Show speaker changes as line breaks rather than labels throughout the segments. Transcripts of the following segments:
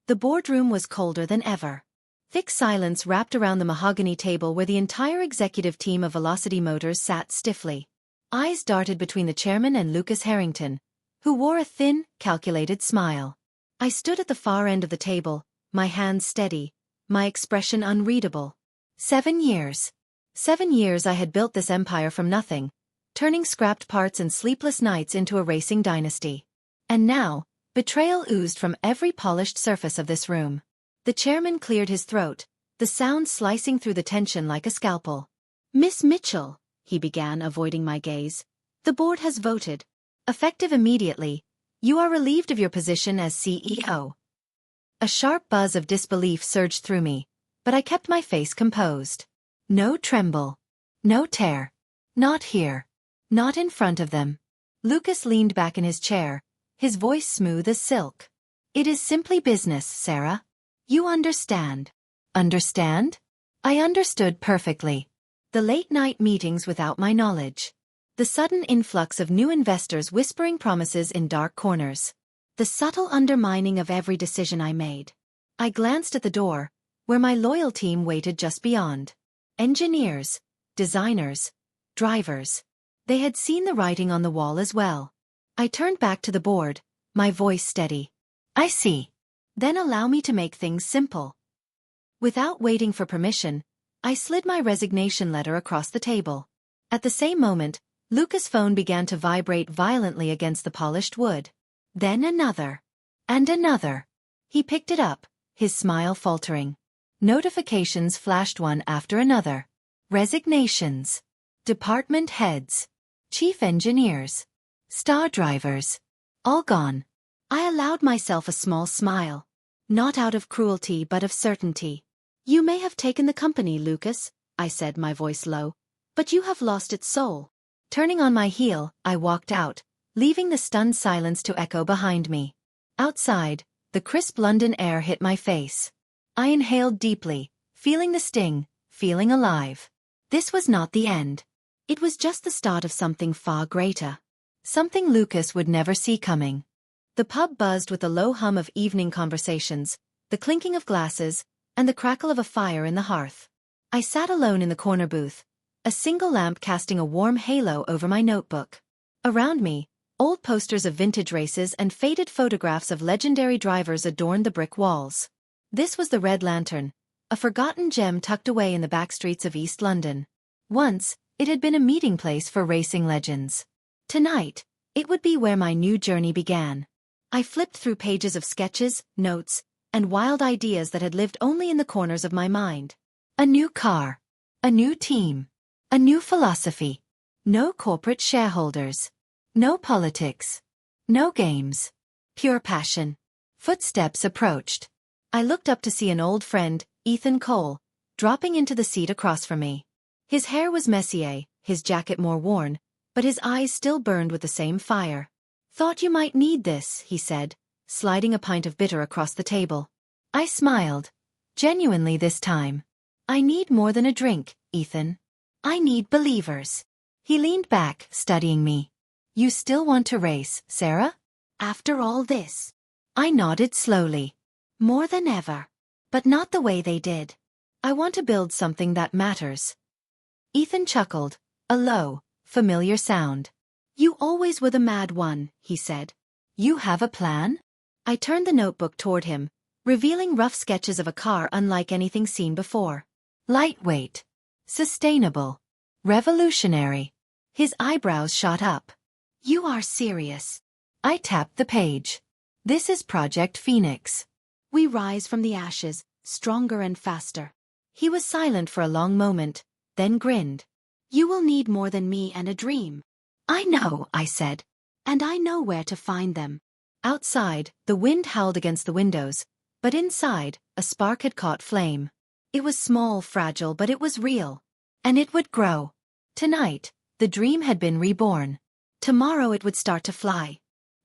The boardroom was colder than ever. Thick silence wrapped around the mahogany table where the entire executive team of Velocity Motors sat stiffly. Eyes darted between the chairman and Lucas Harrington, who wore a thin, calculated smile. I stood at the far end of the table, my hands steady, my expression unreadable. 7 years. 7 years I had built this empire from nothing, turning scrapped parts and sleepless nights into a racing dynasty. And now, betrayal oozed from every polished surface of this room. The chairman cleared his throat, the sound slicing through the tension like a scalpel. "Miss Mitchell," he began, avoiding my gaze, "the board has voted. Effective immediately, you are relieved of your position as CEO." A sharp buzz of disbelief surged through me, but I kept my face composed. No tremble. No tear. Not here. Not in front of them. Lucas leaned back in his chair, his voice smooth as silk. "It is simply business, Sarah. You understand." Understand? I understood perfectly. The late-night meetings without my knowledge. The sudden influx of new investors whispering promises in dark corners. The subtle undermining of every decision I made. I glanced at the door, where my loyal team waited just beyond. Engineers, designers, drivers. They had seen the writing on the wall as well. I turned back to the board, my voice steady. "I see. Then allow me to make things simple." Without waiting for permission, I slid my resignation letter across the table. At the same moment, Lucas' phone began to vibrate violently against the polished wood. Then another. And another. He picked it up, his smile faltering. Notifications flashed one after another. Resignations. Department heads. Chief engineers. Star drivers. All gone. I allowed myself a small smile. Not out of cruelty but of certainty. "You may have taken the company, Lucas," I said, my voice low, "but you have lost its soul." Turning on my heel, I walked out, leaving the stunned silence to echo behind me. Outside, the crisp London air hit my face. I inhaled deeply, feeling the sting, feeling alive. This was not the end. It was just the start of something far greater. Something Lucas would never see coming. The pub buzzed with the low hum of evening conversations, the clinking of glasses, and the crackle of a fire in the hearth. I sat alone in the corner booth, a single lamp casting a warm halo over my notebook. Around me, old posters of vintage races and faded photographs of legendary drivers adorned the brick walls. This was the Red Lantern, a forgotten gem tucked away in the back streets of East London. Once, it had been a meeting place for racing legends. Tonight, it would be where my new journey began. I flipped through pages of sketches, notes, and wild ideas that had lived only in the corners of my mind. A new car. A new team. A new philosophy. No corporate shareholders. No politics. No games. Pure passion. Footsteps approached. I looked up to see an old friend, Ethan Cole, dropping into the seat across from me. His hair was Messier, his jacket more worn, but his eyes still burned with the same fire. "Thought you might need this," he said, sliding a pint of bitter across the table. I smiled. Genuinely this time. "I need more than a drink, Ethan. I need believers." He leaned back, studying me. "You still want to race, Sarah? After all this?" I nodded slowly. "More than ever. But not the way they did. I want to build something that matters." Ethan chuckled, a low, familiar sound. "You always were the mad one," he said. "You have a plan?" I turned the notebook toward him, revealing rough sketches of a car unlike anything seen before. Lightweight. Sustainable. Revolutionary. His eyebrows shot up. "You are serious." I tapped the page. "This is Project Phoenix. We rise from the ashes, stronger and faster." He was silent for a long moment, then grinned. "You will need more than me and a dream." "I know," I said. "And I know where to find them." Outside, the wind howled against the windows, but inside, a spark had caught flame. It was small, fragile, but it was real. And it would grow. Tonight, the dream had been reborn. Tomorrow it would start to fly.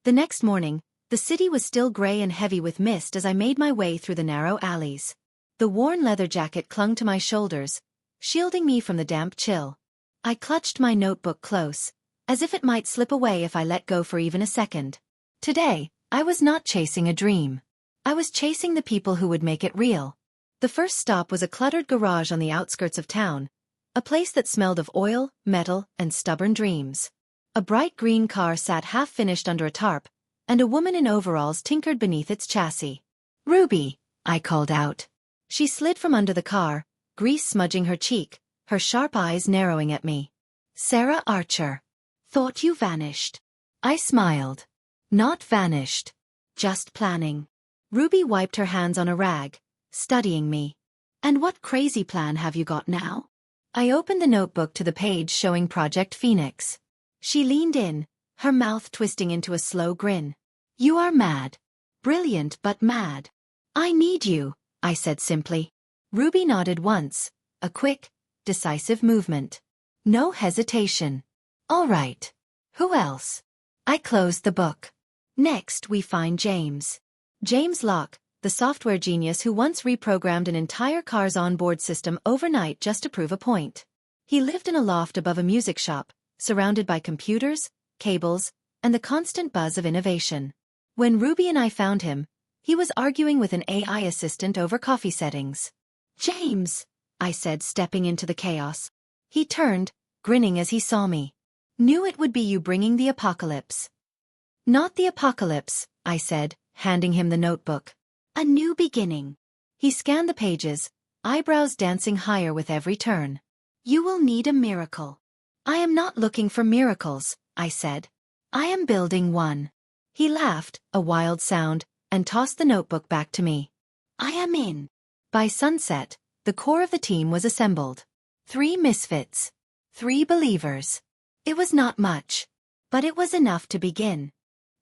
The next morning, the city was still gray and heavy with mist as I made my way through the narrow alleys. The worn leather jacket clung to my shoulders, shielding me from the damp chill. I clutched my notebook close, as if it might slip away if I let go for even a second. Today, I was not chasing a dream. I was chasing the people who would make it real. The first stop was a cluttered garage on the outskirts of town, a place that smelled of oil, metal, and stubborn dreams. A bright green car sat half-finished under a tarp, and a woman in overalls tinkered beneath its chassis. "Ruby," I called out. She slid from under the car, grease smudging her cheek, her sharp eyes narrowing at me. "Sarah Archer. Thought you vanished." I smiled. "Not vanished. Just planning." Ruby wiped her hands on a rag, studying me. "And what crazy plan have you got now?" I opened the notebook to the page showing Project Phoenix. She leaned in, her mouth twisting into a slow grin. "You are mad. Brilliant but mad." "I need you," I said simply. Ruby nodded once, a quick, decisive movement. No hesitation. "All right. Who else?" I closed the book. Next we find James. James Locke, the software genius who once reprogrammed an entire car's onboard system overnight just to prove a point. He lived in a loft above a music shop, surrounded by computers, cables, and the constant buzz of innovation. When Ruby and I found him, he was arguing with an AI assistant over coffee settings. "James," I said, stepping into the chaos. He turned, grinning as he saw me. "Knew it would be you bringing the apocalypse." "Not the apocalypse," I said, handing him the notebook. "A new beginning." He scanned the pages, eyebrows dancing higher with every turn. "You will need a miracle." "I am not looking for miracles," I said. "I am building one." He laughed, a wild sound, and tossed the notebook back to me. "I am in." By sunset, the core of the team was assembled. 3 misfits. 3 believers. It was not much, but it was enough to begin.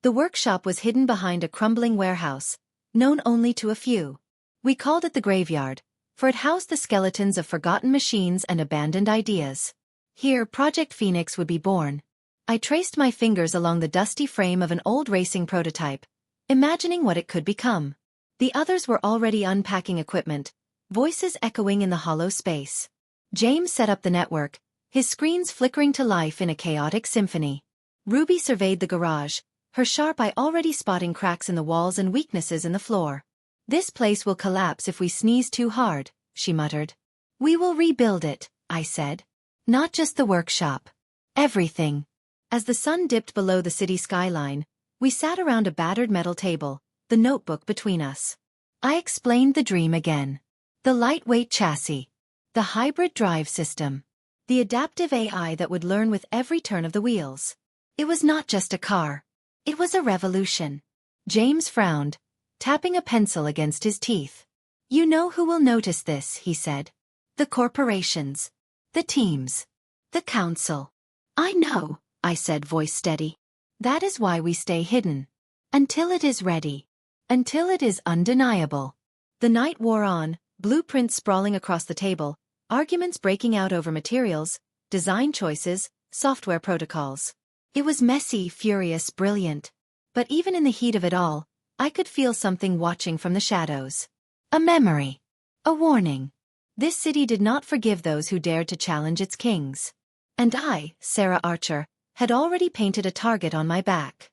The workshop was hidden behind a crumbling warehouse, known only to a few. We called it the graveyard, for it housed the skeletons of forgotten machines and abandoned ideas. Here Project Phoenix would be born. I traced my fingers along the dusty frame of an old racing prototype, imagining what it could become. The others were already unpacking equipment, voices echoing in the hollow space. James set up the network, his screens flickering to life in a chaotic symphony. Ruby surveyed the garage, her sharp eye already spotting cracks in the walls and weaknesses in the floor. "This place will collapse if we sneeze too hard," she muttered. "We will rebuild it," I said. "Not just the workshop. Everything." As the sun dipped below the city skyline, we sat around a battered metal table, the notebook between us. I explained the dream again. The lightweight chassis. The hybrid drive system. The adaptive AI that would learn with every turn of the wheels. It was not just a car. It was a revolution. James frowned, tapping a pencil against his teeth. "You know who will notice this," he said. "The corporations. The teams. The council." "I know," I said, voice steady. "That is why we stay hidden. Until it is ready. Until it is undeniable." The night wore on, blueprints sprawling across the table, arguments breaking out over materials, design choices, software protocols. It was messy, furious, brilliant. But even in the heat of it all, I could feel something watching from the shadows. A memory. A warning. This city did not forgive those who dared to challenge its kings. And I, Sarah Archer, had already painted a target on my back.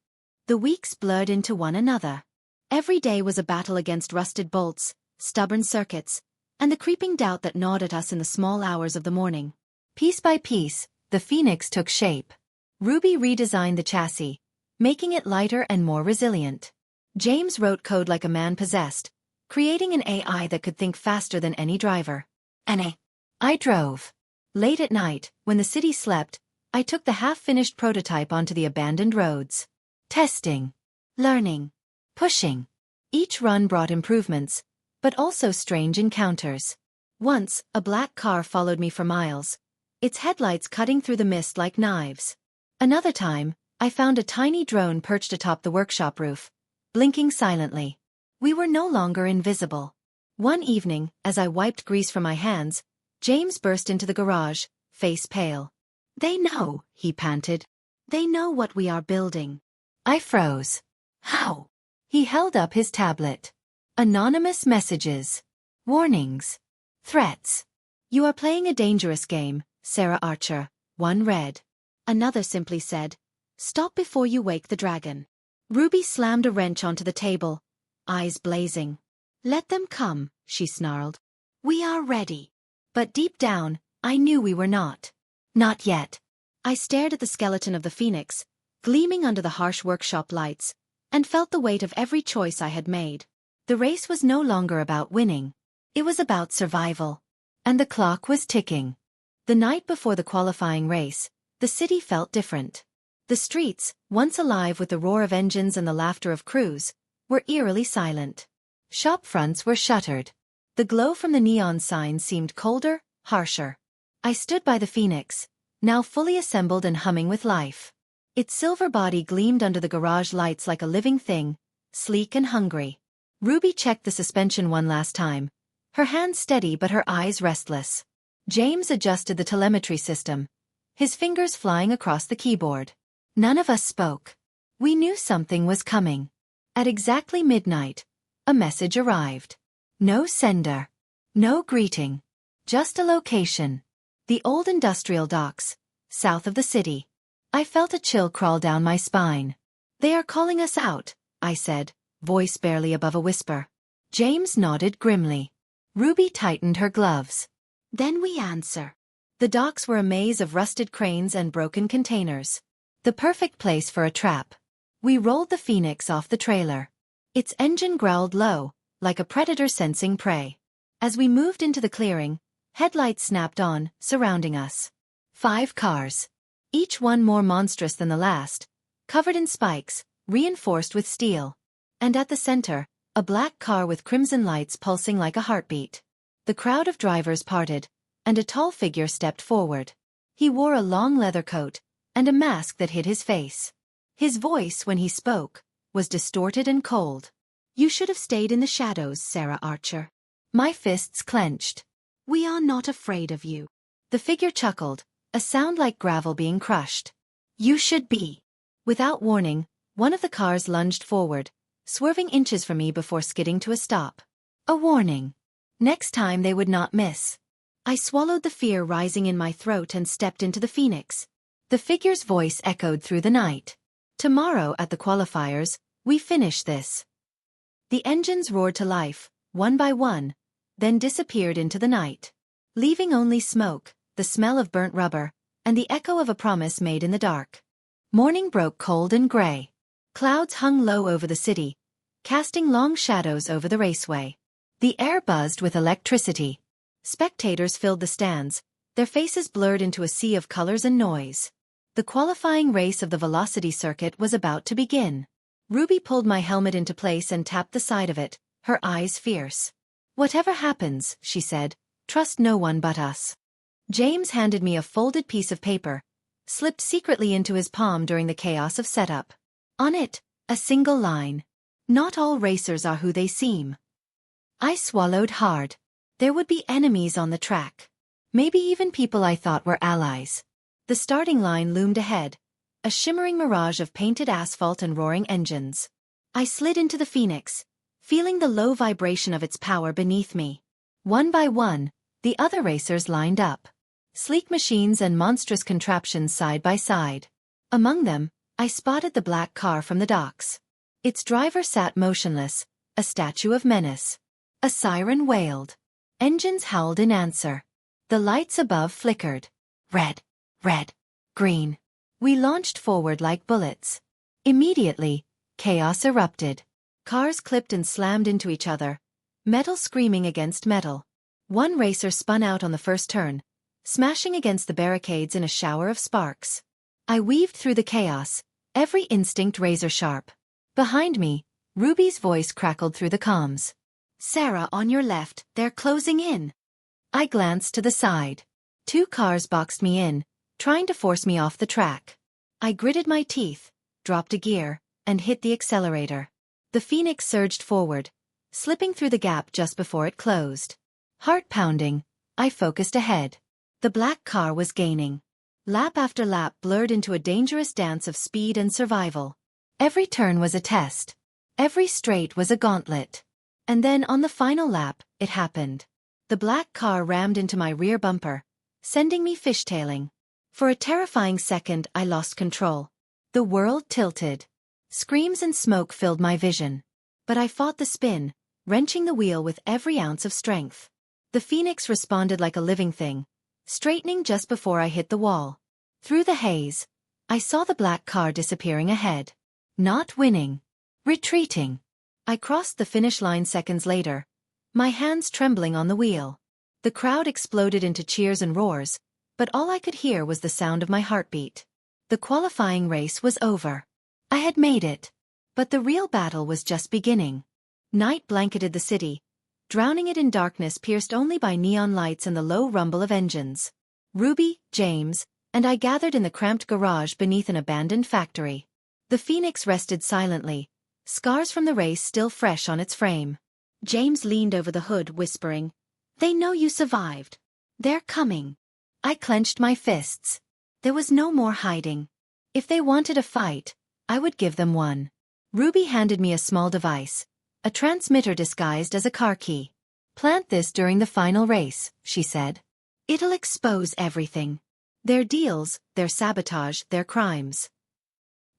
The weeks blurred into one another. Every day was a battle against rusted bolts, stubborn circuits, and the creeping doubt that gnawed at us in the small hours of the morning. Piece by piece, the Phoenix took shape. Ruby redesigned the chassis, making it lighter and more resilient. James wrote code like a man possessed, creating an AI that could think faster than any driver. And I drove. Late at night, when the city slept, I took the half-finished prototype onto the abandoned roads. Testing. Learning. Pushing. Each run brought improvements, but also strange encounters. Once, a black car followed me for miles, its headlights cutting through the mist like knives. Another time, I found a tiny drone perched atop the workshop roof, blinking silently. We were no longer invisible. One evening, as I wiped grease from my hands, James burst into the garage, face pale. "They know," he panted. "They know what we are building." I froze. "How?" He held up his tablet. Anonymous messages. Warnings. Threats. "You are playing a dangerous game, Sarah Archer," one read. Another simply said, "Stop before you wake the dragon." Ruby slammed a wrench onto the table, eyes blazing. "Let them come," she snarled. "We are ready." But deep down, I knew we were not. Not yet. I stared at the skeleton of the phoenix, gleaming under the harsh workshop lights, and felt the weight of every choice I had made. The race was no longer about winning. It was about survival. And the clock was ticking. The night before the qualifying race, the city felt different. The streets, once alive with the roar of engines and the laughter of crews, were eerily silent. Shop fronts were shuttered. The glow from the neon signs seemed colder, harsher. I stood by the phoenix, now fully assembled and humming with life. Its silver body gleamed under the garage lights like a living thing, sleek and hungry. Ruby checked the suspension one last time, her hands steady but her eyes restless. James adjusted the telemetry system, his fingers flying across the keyboard. None of us spoke. We knew something was coming. At exactly midnight, a message arrived. No sender. No greeting. Just a location. The old industrial docks, south of the city. I felt a chill crawl down my spine. "They are calling us out," I said, voice barely above a whisper. James nodded grimly. Ruby tightened her gloves. "Then we answer." The docks were a maze of rusted cranes and broken containers. The perfect place for a trap. We rolled the Phoenix off the trailer. Its engine growled low, like a predator sensing prey. As we moved into the clearing, headlights snapped on, surrounding us. 5 cars. Each one more monstrous than the last, covered in spikes, reinforced with steel. And at the center, a black car with crimson lights pulsing like a heartbeat. The crowd of drivers parted, and a tall figure stepped forward. He wore a long leather coat, and a mask that hid his face. His voice, when he spoke, was distorted and cold. "You should have stayed in the shadows, Sarah Archer." My fists clenched. "We are not afraid of you." The figure chuckled, a sound like gravel being crushed. "You should be." Without warning, one of the cars lunged forward, swerving inches from me before skidding to a stop. A warning. Next time they would not miss. I swallowed the fear rising in my throat and stepped into the Phoenix. The figure's voice echoed through the night. "Tomorrow at the qualifiers, we finish this." The engines roared to life, one by one, then disappeared into the night, leaving only smoke, the smell of burnt rubber, and the echo of a promise made in the dark. Morning broke cold and gray. Clouds hung low over the city, casting long shadows over the raceway. The air buzzed with electricity. Spectators filled the stands, their faces blurred into a sea of colors and noise. The qualifying race of the velocity circuit was about to begin. Ruby pulled my helmet into place and tapped the side of it, her eyes fierce. "Whatever happens," she said, "trust no one but us." James handed me a folded piece of paper, slipped secretly into his palm during the chaos of setup. On it, a single line. "Not all racers are who they seem." I swallowed hard. There would be enemies on the track. Maybe even people I thought were allies. The starting line loomed ahead, a shimmering mirage of painted asphalt and roaring engines. I slid into the Phoenix, feeling the low vibration of its power beneath me. One by one, the other racers lined up. Sleek machines and monstrous contraptions side by side. Among them, I spotted the black car from the docks. Its driver sat motionless, a statue of menace. A siren wailed. Engines howled in answer. The lights above flickered. Red, red, green. We launched forward like bullets. Immediately, chaos erupted. Cars clipped and slammed into each other, metal screaming against metal. One racer spun out on the first turn, smashing against the barricades in a shower of sparks. I weaved through the chaos, every instinct razor-sharp. Behind me, Ruby's voice crackled through the comms. "Sarah, on your left, they're closing in." I glanced to the side. 2 cars boxed me in, trying to force me off the track. I gritted my teeth, dropped a gear, and hit the accelerator. The Phoenix surged forward, slipping through the gap just before it closed. Heart pounding, I focused ahead. The black car was gaining. Lap after lap blurred into a dangerous dance of speed and survival. Every turn was a test. Every straight was a gauntlet. And then on the final lap, it happened. The black car rammed into my rear bumper, sending me fishtailing. For a terrifying second, I lost control. The world tilted. Screams and smoke filled my vision. But I fought the spin, wrenching the wheel with every ounce of strength. The Phoenix responded like a living thing, straightening just before I hit the wall. Through the haze, I saw the black car disappearing ahead. Not winning. Retreating. I crossed the finish line seconds later, my hands trembling on the wheel. The crowd exploded into cheers and roars, but all I could hear was the sound of my heartbeat. The qualifying race was over. I had made it. But the real battle was just beginning. Night blanketed the city, drowning it in darkness pierced only by neon lights and the low rumble of engines. Ruby, James, and I gathered in the cramped garage beneath an abandoned factory. The Phoenix rested silently, scars from the race still fresh on its frame. James leaned over the hood, whispering, "They know you survived. They're coming." I clenched my fists. There was no more hiding. If they wanted a fight, I would give them one. Ruby handed me a small device, a transmitter disguised as a car key. "Plant this during the final race," she said. "It'll expose everything. Their deals, their sabotage, their crimes."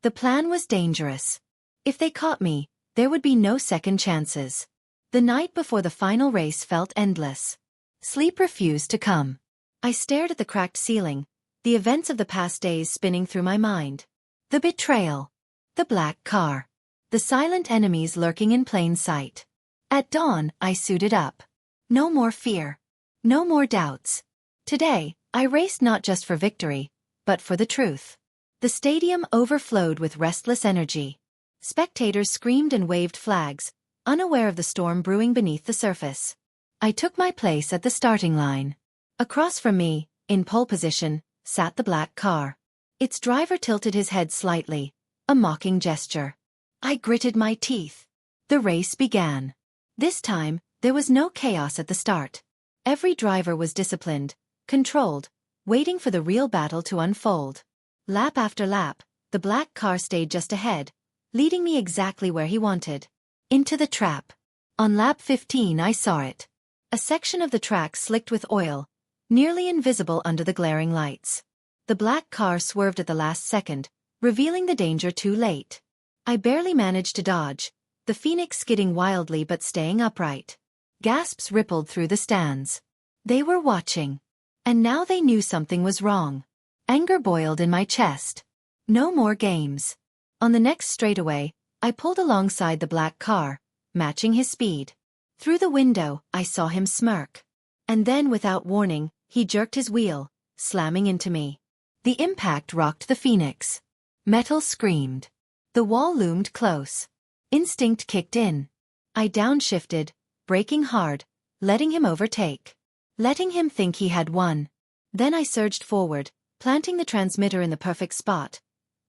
The plan was dangerous. If they caught me, there would be no second chances. The night before the final race felt endless. Sleep refused to come. I stared at the cracked ceiling, the events of the past days spinning through my mind. The betrayal. The black car. The silent enemies lurking in plain sight. At dawn, I suited up. No more fear. No more doubts. Today, I raced not just for victory, but for the truth. The stadium overflowed with restless energy. Spectators screamed and waved flags, unaware of the storm brewing beneath the surface. I took my place at the starting line. Across from me, in pole position, sat the black car. Its driver tilted his head slightly, a mocking gesture. I gritted my teeth. The race began. This time, there was no chaos at the start. Every driver was disciplined, controlled, waiting for the real battle to unfold. Lap after lap, the black car stayed just ahead, leading me exactly where he wanted. Into the trap. On lap 15 I saw it. A section of the track slicked with oil, nearly invisible under the glaring lights. The black car swerved at the last second, revealing the danger too late. I barely managed to dodge, the Phoenix skidding wildly but staying upright. Gasps rippled through the stands. They were watching. And now they knew something was wrong. Anger boiled in my chest. No more games. On the next straightaway, I pulled alongside the black car, matching his speed. Through the window, I saw him smirk. And then, without warning, he jerked his wheel, slamming into me. The impact rocked the Phoenix. Metal screamed. The wall loomed close. Instinct kicked in. I downshifted, braking hard, letting him overtake. Letting him think he had won. Then I surged forward, planting the transmitter in the perfect spot,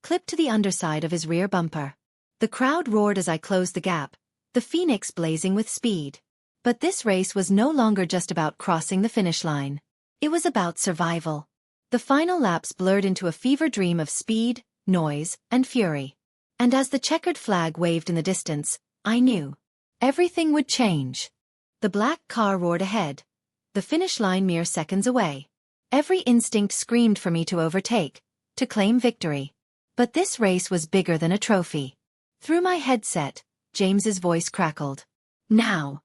clipped to the underside of his rear bumper. The crowd roared as I closed the gap, the Phoenix blazing with speed. But this race was no longer just about crossing the finish line. It was about survival. The final laps blurred into a fever dream of speed, noise, and fury. And as the checkered flag waved in the distance, I knew. Everything would change. The black car roared ahead. The finish line mere seconds away. Every instinct screamed for me to overtake, to claim victory. But this race was bigger than a trophy. Through my headset, James's voice crackled. "Now.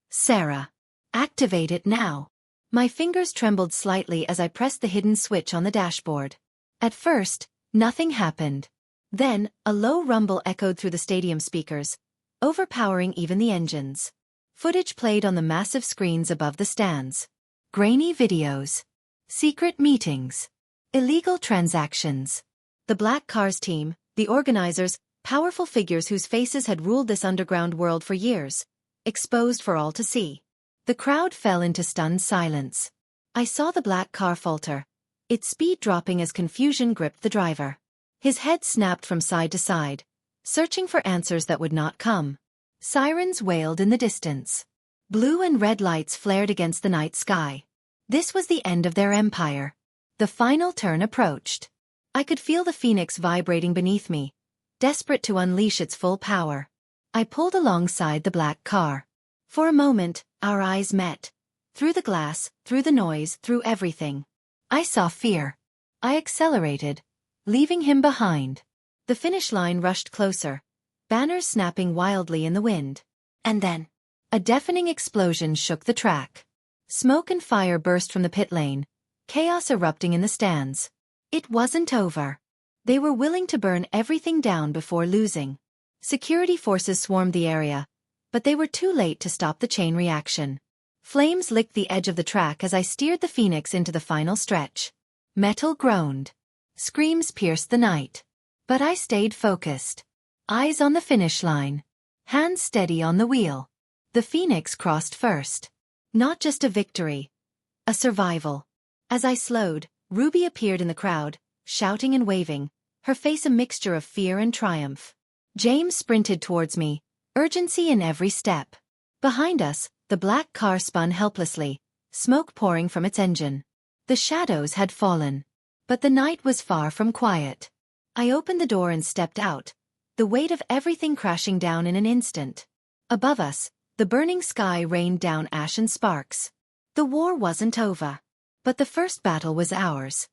Sarah. Activate it now." My fingers trembled slightly as I pressed the hidden switch on the dashboard. At first, nothing happened. Then, a low rumble echoed through the stadium speakers, overpowering even the engines. Footage played on the massive screens above the stands. Grainy videos. Secret meetings. Illegal transactions. The Black Cars team, the organizers, powerful figures whose faces had ruled this underground world for years, exposed for all to see. The crowd fell into stunned silence. I saw the black car falter, its speed dropping as confusion gripped the driver. His head snapped from side to side, searching for answers that would not come. Sirens wailed in the distance. Blue and red lights flared against the night sky. This was the end of their empire. The final turn approached. I could feel the Phoenix vibrating beneath me, desperate to unleash its full power. I pulled alongside the black car. For a moment, our eyes met. Through the glass, through the noise, through everything. I saw fear. I accelerated, leaving him behind. The finish line rushed closer, banners snapping wildly in the wind. And then, a deafening explosion shook the track. Smoke and fire burst from the pit lane, chaos erupting in the stands. It wasn't over. They were willing to burn everything down before losing. Security forces swarmed the area, but they were too late to stop the chain reaction. Flames licked the edge of the track as I steered the Phoenix into the final stretch. Metal groaned. Screams pierced the night. But I stayed focused. Eyes on the finish line. Hands steady on the wheel. The Phoenix crossed first. Not just a victory. A survival. As I slowed, Ruby appeared in the crowd, shouting and waving, her face a mixture of fear and triumph. James sprinted towards me, urgency in every step. Behind us, the black car spun helplessly, smoke pouring from its engine. The shadows had fallen. But the night was far from quiet. I opened the door and stepped out, the weight of everything crashing down in an instant. Above us, the burning sky rained down ash and sparks. The war wasn't over. But the first battle was ours.